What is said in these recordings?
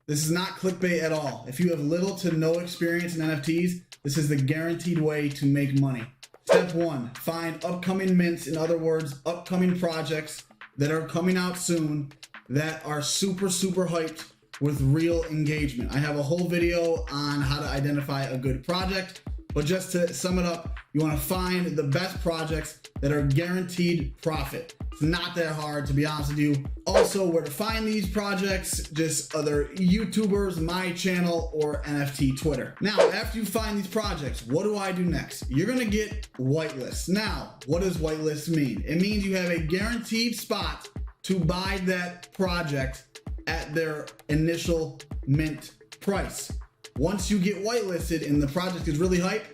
This is not clickbait at all. If you have little to no experience in NFTs, this is the guaranteed way to make money. Step 1, find upcoming mints, in other words, upcoming projects that are coming out soon that are super hyped with real engagement. I have a whole video on how to identify a good project, but just to sum it up, you want to find the best projects that are guaranteed profit. It's not that hard, to be honest with you. Also, where to find these projects, just other YouTubers, my channel, or NFT Twitter. Now, after you find these projects, what do I do next? You're gonna get whitelists. Now, what does whitelist mean? It means you have a guaranteed spot to buy that project at their initial mint price. Once you get whitelisted and the project is really hyped,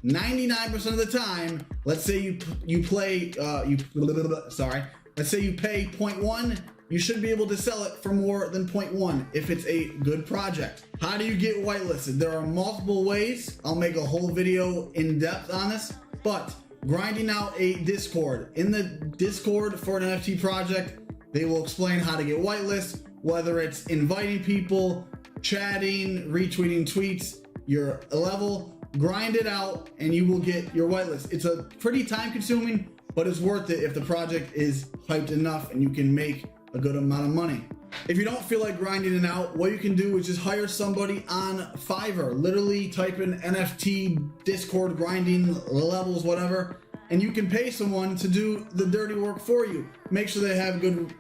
99% of the time, let's say you pay 0.1, you should be able to sell it for more than 0.1 if it's a good project. How do you get whitelisted? There are multiple ways. I'll make a whole video in depth on this, but grinding out a Discord. In the Discord for an NFT project, they will explain how to get whitelist, whether it's inviting people, chatting, retweeting tweets, your level. Grind it out and you will get your whitelist. It's a pretty time consuming, but it's worth it if the project is hyped enough and you can make a good amount of money. If you don't feel like grinding it out, what you can do is just hire somebody on Fiverr. Literally type in NFT, Discord, grinding levels, whatever, and you can pay someone to do the dirty work for you. Make sure they have good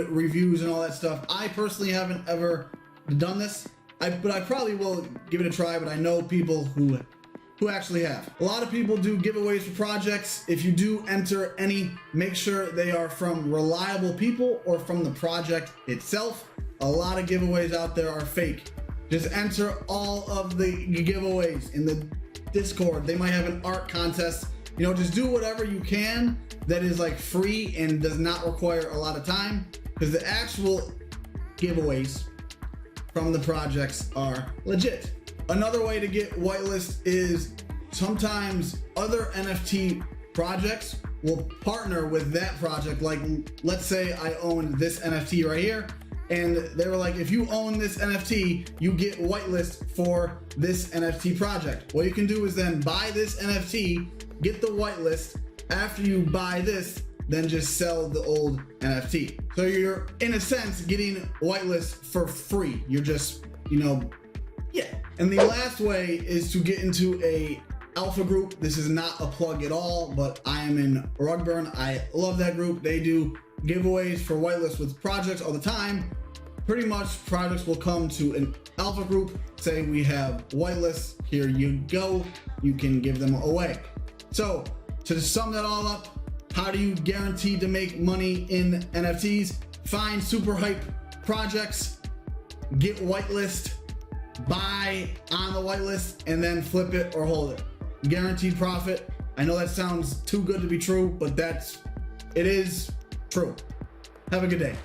reviews and all that stuff. I personally haven't ever done this, but I probably will give it a try, but I know people who actually have. A lot of people do giveaways for projects. If you do enter any, make sure they are from reliable people or from the project itself. A lot of giveaways out there are fake. Just enter all of the giveaways in the Discord. They might have an art contest. You know, just do whatever you can that is like free and does not require a lot of time, because the actual giveaways from the projects are legit. Another way to get whitelist is sometimes other NFT projects will partner with that project. Like, let's say I own this NFT right here, and they were like, if you own this NFT, you get whitelist for this NFT project. What you can do is then buy this NFT, get the whitelist. After you buy this, then just sell the old NFT. So you're, in a sense, getting whitelist for free. You're just, yeah. And the last way is to get into a alpha group. This is not a plug at all, but I am in Rugburn. I love that group. They do giveaways for whitelist with projects all the time. Pretty much projects will come to an alpha group, say we have whitelist, here you go. You can give them away. So to sum that all up, how do you guarantee to make money in NFTs? Find super hype projects, get whitelist, buy on the whitelist, and then flip it or hold it. Guaranteed profit. I know that sounds too good to be true, but it is true. Have a good day.